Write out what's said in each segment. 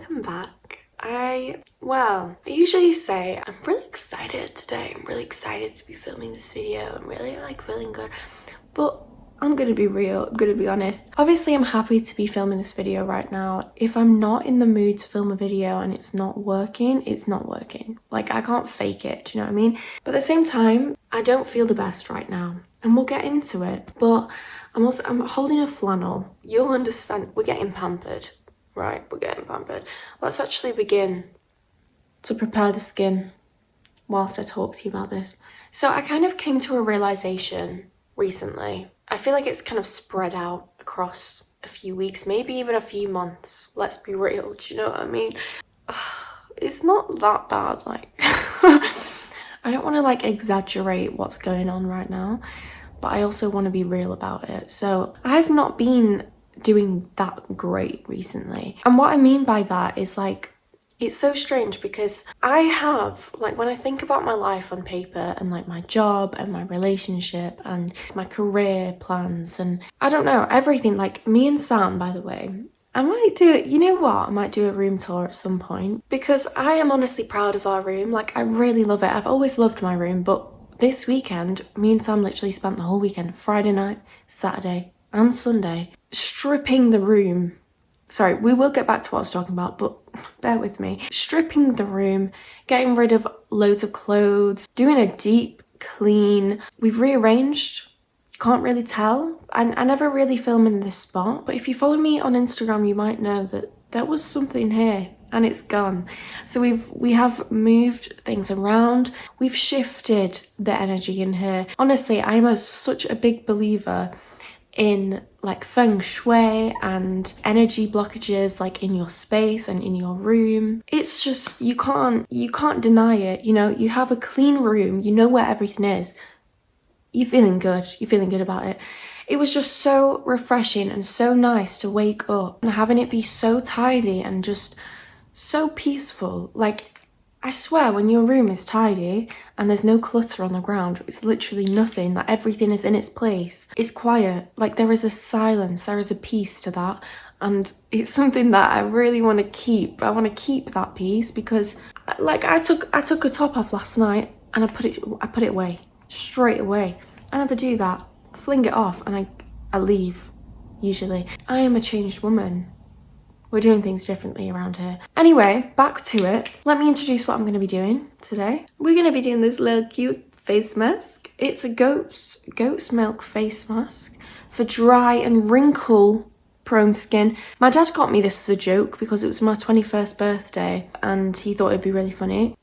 welcome back. I usually say I'm really excited today. I'm really excited to be filming this video. I'm really feeling good, but I'm gonna be real, I'm gonna be honest. Obviously I'm happy to be filming this video right now. If I'm not in the mood to film a video and it's not working, it's not working. Like, I can't fake it, do you know what I mean? But at the same time, I don't feel the best right now, and we'll get into it. But I'm holding a flannel. You'll understand, we're getting pampered. Right, we're getting pampered. Let's actually begin to prepare the skin whilst I talk to you about this. So I kind of came to a realization recently. I feel like it's kind of spread out across a few weeks, maybe even a few months. Let's be real, do you know what I mean? It's not that bad, like, I don't want to like exaggerate what's going on right now, but I also want to be real about it. So I've not been doing that great recently, and what I mean by that is, like, it's so strange because I have, like, when I think about my life on paper and like my job and my relationship and my career plans and I don't know, everything, like me and Sam, by the way, I might do it, you know what, I might do a room tour at some point because I am honestly proud of our room. Like, I really love it. I've always loved my room, but this weekend me and Sam literally spent the whole weekend, Friday night, Saturday and Sunday, stripping the room. Sorry, we will get back to what I was talking about, but bear with me. Stripping the room, getting rid of loads of clothes, doing a deep clean. We've rearranged. You can't really tell. I never really film in this spot, but if you follow me on Instagram, you might know that there was something here and it's gone. So we have moved things around. We've shifted the energy in here. Honestly, I'm such a big believer in like feng shui and energy blockages, like in your space and in your room. It's just, you can't deny it. You know, you have a clean room, you know where everything is, you're feeling good about it. It was just so refreshing and so nice to wake up and having it be so tidy and just so peaceful. Like, I swear, when your room is tidy and there's no clutter on the ground, it's literally nothing, that everything is in its place, it's quiet, like there is a silence, there is a peace to that, and it's something that I really want to keep. I want to keep that peace because, like, I took a top off last night and I put it away, straight away. I never do that. I fling it off and I leave, usually. I am a changed woman. We're doing things differently around here. Anyway, back to it. Let me introduce what I'm going to be doing today. We're going to be doing this little cute face mask. It's a goat's milk face mask for dry and wrinkle prone skin. My dad got me this as a joke because it was my 21st birthday and he thought it'd be really funny.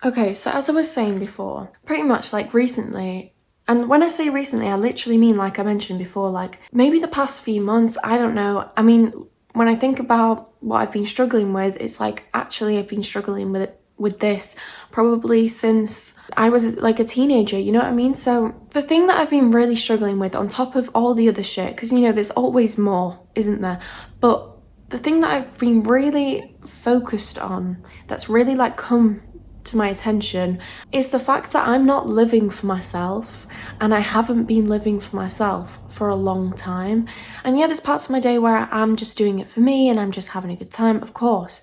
Okay, so as I was saying before, pretty much like recently, and when I say recently, I literally mean, like I mentioned before, like maybe the past few months, I don't know. I mean, when I think about what I've been struggling with, it's like, actually I've been struggling with this probably since I was like a teenager, you know what I mean? So the thing that I've been really struggling with, on top of all the other shit, because, you know, there's always more, isn't there? But the thing that I've been really focused on, that's really like come to my attention, is the fact that I'm not living for myself, and I haven't been living for myself for a long time. And yeah, there's parts of my day where I'm just doing it for me and I'm just having a good time, of course,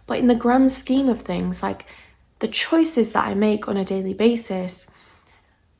but in the grand scheme of things, like the choices that I make on a daily basis,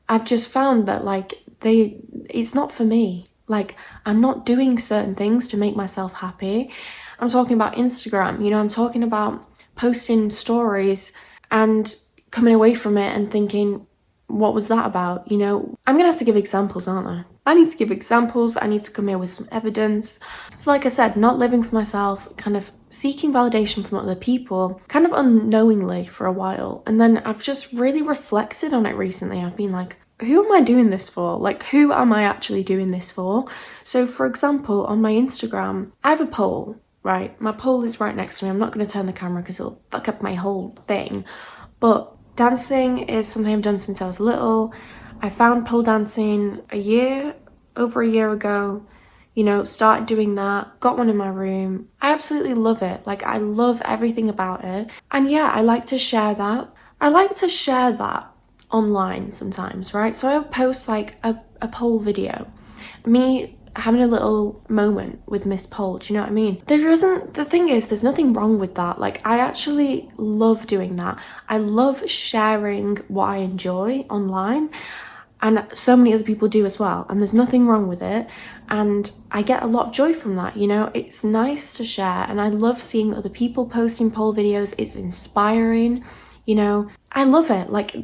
I've just found that like it's not for me. Like, I'm not doing certain things to make myself happy. I'm talking about Instagram, you know, I'm talking about posting stories and coming away from it and thinking, what was that about? You know, I'm gonna have to give examples, aren't I? I need to give examples. I need to come here with some evidence. So like I said, not living for myself, kind of seeking validation from other people, kind of unknowingly for a while. And then I've just really reflected on it recently. I've been like, who am I doing this for? Like, who am I actually doing this for? So for example, on my Instagram, I have a poll. Right, my pole is right next to me. I'm not going to turn the camera because it'll fuck up my whole thing. But dancing is something I've done since I was little. I found pole dancing over a year ago. You know, started doing that, got one in my room. I absolutely love it. Like, I love everything about it. And yeah, I like to share that. I like to share that online sometimes, right? So I'll post like a pole video. Me having a little moment with Miss Pole, do you know what I mean? The thing is, there's nothing wrong with that. Like, I actually love doing that. I love sharing what I enjoy online, and so many other people do as well, and there's nothing wrong with it, and I get a lot of joy from that, you know? It's nice to share, and I love seeing other people posting pole videos. It's inspiring, you know? I love it. Like,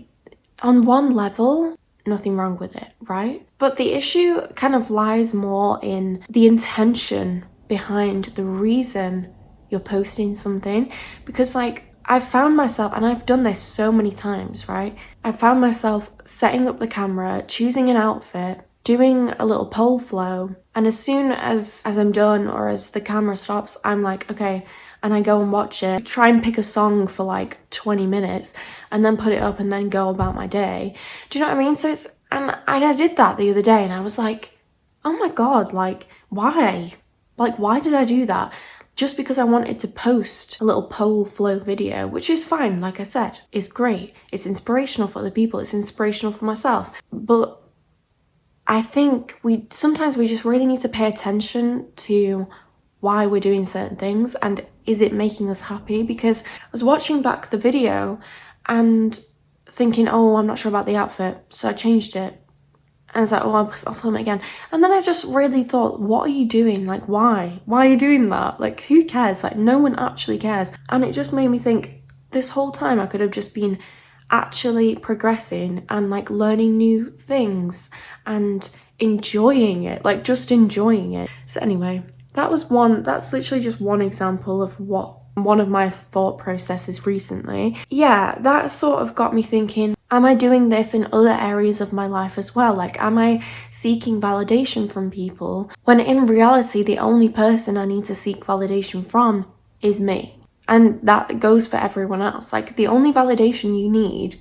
on one level, nothing wrong with it, right? But the issue kind of lies more in the intention behind the reason you're posting something. Because like, I've found myself, and I've done this so many times, right? I found myself setting up the camera, choosing an outfit, doing a little pole flow, and as soon as I'm done, or as the camera stops, I'm like, okay, and I go and watch it, try and pick a song for like 20 minutes, and then put it up and then go about my day. Do you know what I mean? So it's, and I did that the other day, and I was like, oh my God, like, why? Like, why did I do that? Just because I wanted to post a little pole flow video, which is fine, like I said, it's great. It's inspirational for other people, it's inspirational for myself. But I think sometimes we just really need to pay attention to why we're doing certain things, and is it making us happy? Because I was watching back the video and thinking, oh, I'm not sure about the outfit, so I changed it. And I was like, oh, I'll film it again. And then I just really thought, what are you doing? Like, why? Why are you doing that? Like, who cares? Like, no one actually cares. And it just made me think, this whole time I could have just been actually progressing and like learning new things and enjoying it, like just enjoying it. So anyway, that's literally just one example of one of my thought processes recently. Yeah, that sort of got me thinking, am I doing this in other areas of my life as well? Like, am I seeking validation from people when in reality the only person I need to seek validation from is me? And that goes for everyone else. Like, the only validation you need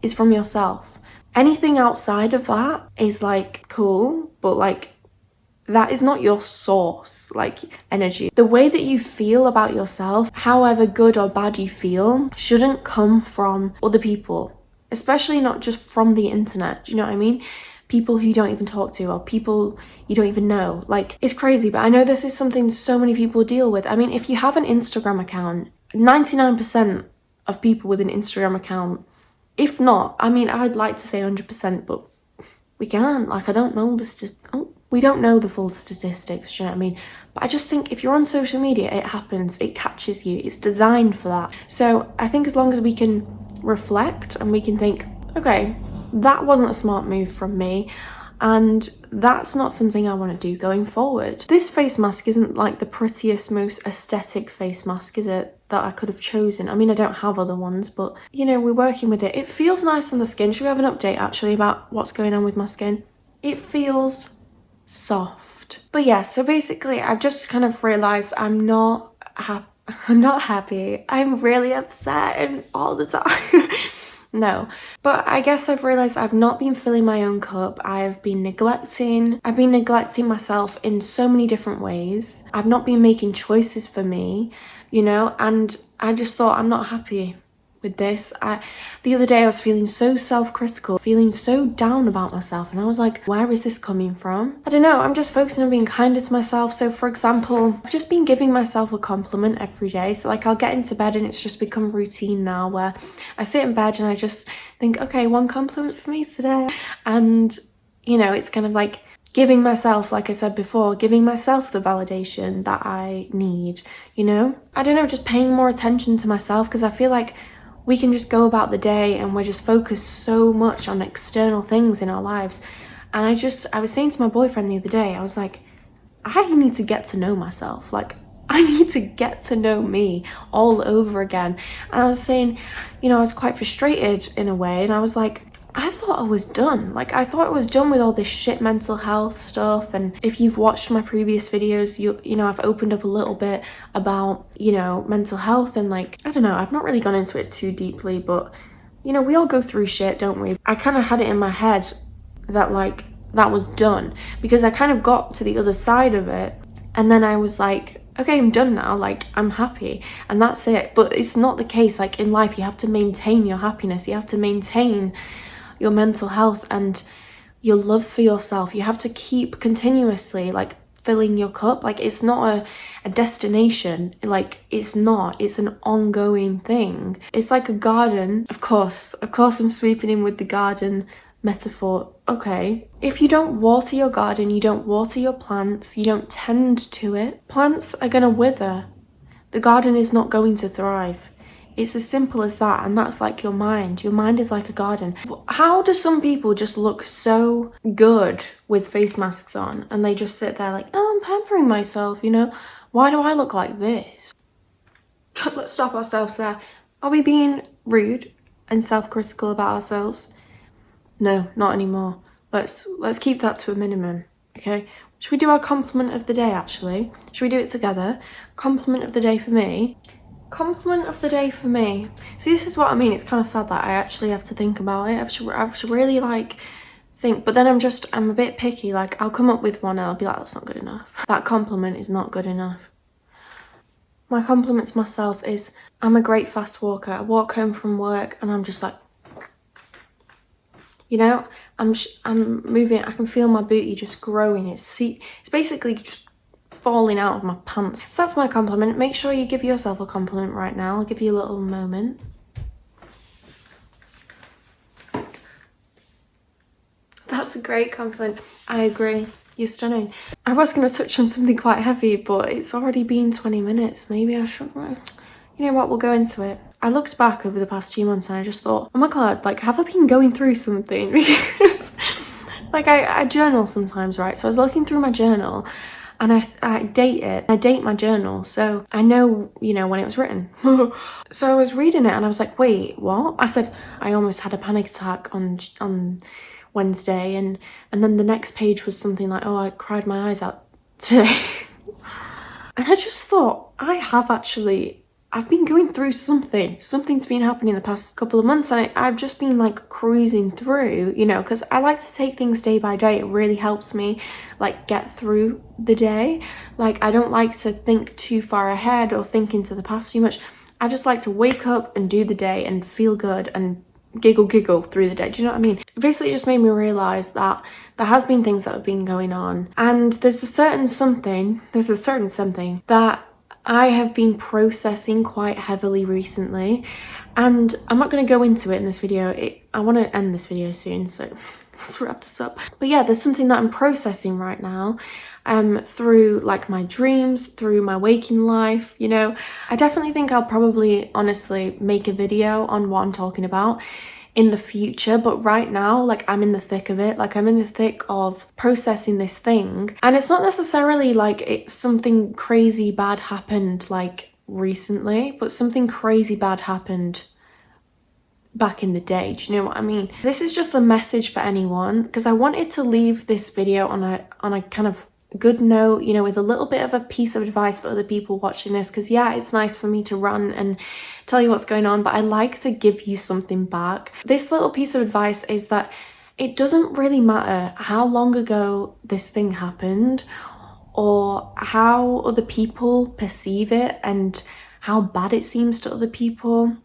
is from yourself. Anything outside of that is like cool, but like, that is not your source, like, energy. The way that you feel about yourself, however good or bad you feel, shouldn't come from other people, especially not just from the internet. Do you know what I mean? People who you don't even talk to, or people you don't even know. Like, it's crazy, but I know this is something so many people deal with. I mean, if you have an Instagram account, 99% of people with an Instagram account, if not, I mean, I'd like to say 100%, but we can't. Like, I don't know we don't know the full statistics, do you know what I mean? But I just think if you're on social media, it happens, it catches you, it's designed for that. So I think as long as we can reflect and we can think, okay, that wasn't a smart move from me, and that's not something I want to do going forward. This face mask isn't like the prettiest, most aesthetic face mask, is it, that I could have chosen? I mean, I don't have other ones, but you know, we're working with it. It feels nice on the skin. Should we have an update actually about what's going on with my skin? It feels soft. But yeah, so basically I've just kind of realized I'm not happy. I'm really upset and all the time. No, but I guess I've realized I've not been filling my own cup. I've been neglecting myself in so many different ways. I've not been making choices for me, you know, and I just thought, I'm not happy with this. The other day I was feeling so self-critical, feeling so down about myself, and I was like, where is this coming from? I don't know, I'm just focusing on being kinder to myself. So for example, I've just been giving myself a compliment every day. So like, I'll get into bed and it's just become routine now, where I sit in bed and I just think, okay, one compliment for me today. And you know, it's kind of like giving myself, like I said before, giving myself the validation that I need, you know? I don't know, just paying more attention to myself, because I feel like we can just go about the day and we're just focused so much on external things in our lives. And I was saying to my boyfriend the other day, I was like, I need to get to know myself. Like, I need to get to know me all over again. And I was saying, you know, I was quite frustrated in a way, and I was like, I thought I was done. Like, I thought I was done with all this shit mental health stuff. And if you've watched my previous videos, you know, I've opened up a little bit about, you know, mental health, and like, I don't know, I've not really gone into it too deeply, but you know, we all go through shit, don't we? I kind of had it in my head that like, that was done, because I kind of got to the other side of it, and then I was like, okay, I'm done now, like, I'm happy, and that's it. But it's not the case. Like, in life, you have to maintain your happiness, you have to maintain your mental health, and your love for yourself. You have to keep continuously like filling your cup. Like it's not a destination, like it's not, it's an ongoing thing. It's like a garden. Of course I'm sweeping in with the garden metaphor. Okay, if you don't water your garden, you don't water your plants, you don't tend to it, plants are gonna wither. The garden is not going to thrive. It's as simple as that, and that's like your mind. Your mind is like a garden. How do some people just look so good with face masks on and they just sit there like, oh, I'm pampering myself, you know? Why do I look like this? Let's stop ourselves there. Are we being rude and self-critical about ourselves? No, not anymore. Let's keep that to a minimum, okay? Should we do our compliment of the day, actually? Should we do it together? Compliment of the day for me. Compliment of the day for me. See, this is what I mean. It's kind of sad that I actually have to think about it. I have to really like think, but then I'm a bit picky. Like I'll come up with one and I'll be like, that's not good enough. That compliment is not good enough. My compliment to myself is I'm a great fast walker. I walk home from work and I'm just like, you know, I'm moving. I can feel my booty just growing. It's basically just falling out of my pants. So that's my compliment. Make sure you give yourself a compliment right now. I'll give you a little moment. That's a great compliment. I agree. You're stunning. I was going to touch on something quite heavy, but it's already been 20 minutes. Maybe I should. You know what? We'll go into it. I looked back over the past few months and I just thought, oh my god, like, have I been going through something? Because, like, I journal sometimes, right? So I was looking through my journal and I date it. I date my journal, so I know, you know, when it was written. So I was reading it and I was like, wait, what? I said, I almost had a panic attack on Wednesday, and then the next page was something like, oh, I cried my eyes out today. And I just thought, I've been going through something. Something's been happening the past couple of months, and I've just been like cruising through, you know, because I like to take things day by day. It really helps me like get through the day. Like I don't like to think too far ahead or think into the past too much. I just like to wake up and do the day and feel good and giggle through the day. Do you know what I mean? It basically just made me realise that there has been things that have been going on, and there's a certain something that I have been processing quite heavily recently, and I'm not going to go into it in this video. I want to end this video soon, so let's wrap this up. But yeah, there's something that I'm processing right now, through like my dreams, through my waking life, you know. I definitely think I'll probably honestly make a video on what I'm talking about in the future, but right now, like, I'm in the thick of it. Like, I'm in the thick of processing this thing, and it's not necessarily like it's something crazy bad happened like recently, but something crazy bad happened back in the day. Do you know what I mean? This is just a message for anyone, because I wanted to leave this video on a kind of good note, you know, with a little bit of a piece of advice for other people watching this, because yeah, it's nice for me to run and tell you what's going on, but I like to give you something back. This little piece of advice is that it doesn't really matter how long ago this thing happened or how other people perceive it and how bad it seems to other people.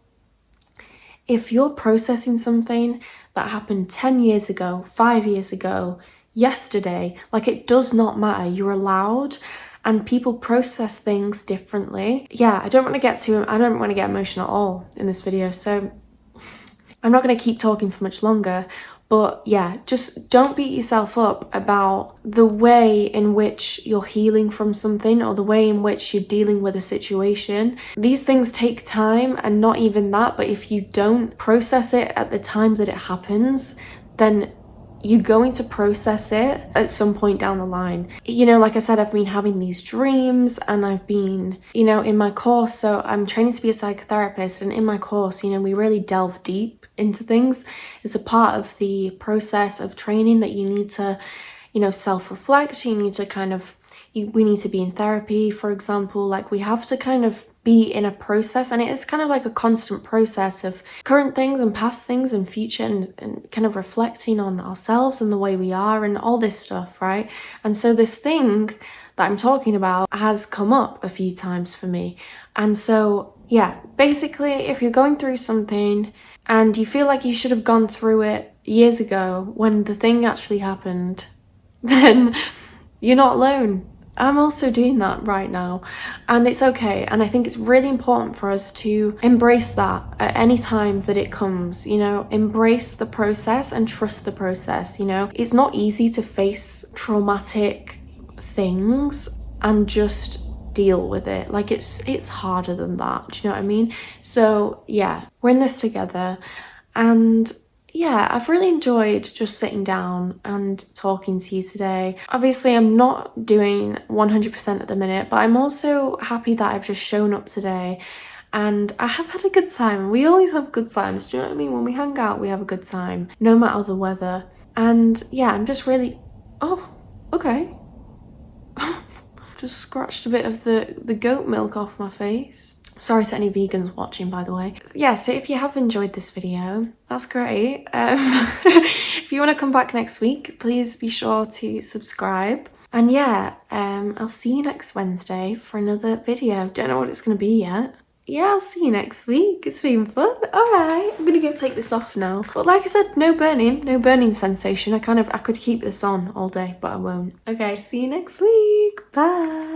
If you're processing something that happened 10 years ago, 5 years ago, yesterday, like, it does not matter. You're allowed, and people process things differently. Yeah, I don't want to get emotional at all in this video, so I'm not going to keep talking for much longer. But yeah, just don't beat yourself up about the way in which you're healing from something or the way in which you're dealing with a situation. These things take time, and not even that, but if you don't process it at the time that it happens, then you're going to process it at some point down the line. You know, like I said, I've been having these dreams, and I've been, you know, in my course, so I'm training to be a psychotherapist, and in my course, you know, we really delve deep into things. It's a part of the process of training that you need to, you know, self-reflect. You need to kind of, we need to be in therapy, for example. Like, we have to kind of be in a process, and it is kind of like a constant process of current things and past things and future, and kind of reflecting on ourselves and the way we are and all this stuff, right? And so this thing that I'm talking about has come up a few times for me. And so yeah, basically, if you're going through something and you feel like you should have gone through it years ago when the thing actually happened, then you're not alone. I'm also doing that right now, and it's okay. And I think it's really important for us to embrace that at any time that it comes, you know, embrace the process and trust the process. You know, it's not easy to face traumatic things and just deal with it. Like it's harder than that. Do you know what I mean? So yeah, we're in this together, and yeah, I've really enjoyed just sitting down and talking to you today. Obviously, I'm not doing 100% at the minute, but I'm also happy that I've just shown up today and I have had a good time. We always have good times, do you know what I mean? When we hang out, we have a good time, no matter the weather. And yeah, I'm just really... Oh, okay. Just scratched a bit of the goat milk off my face. Sorry to any vegans watching, by the way. Yeah, so if you have enjoyed this video, that's great. If you want to come back next week, please be sure to subscribe. And yeah, I'll see you next Wednesday for another video. Don't know what it's going to be yet. Yeah, I'll see you next week. It's been fun. Alright, I'm gonna go take this off now. But like I said, no burning sensation. I could keep this on all day, but I won't. Okay, see you next week. Bye.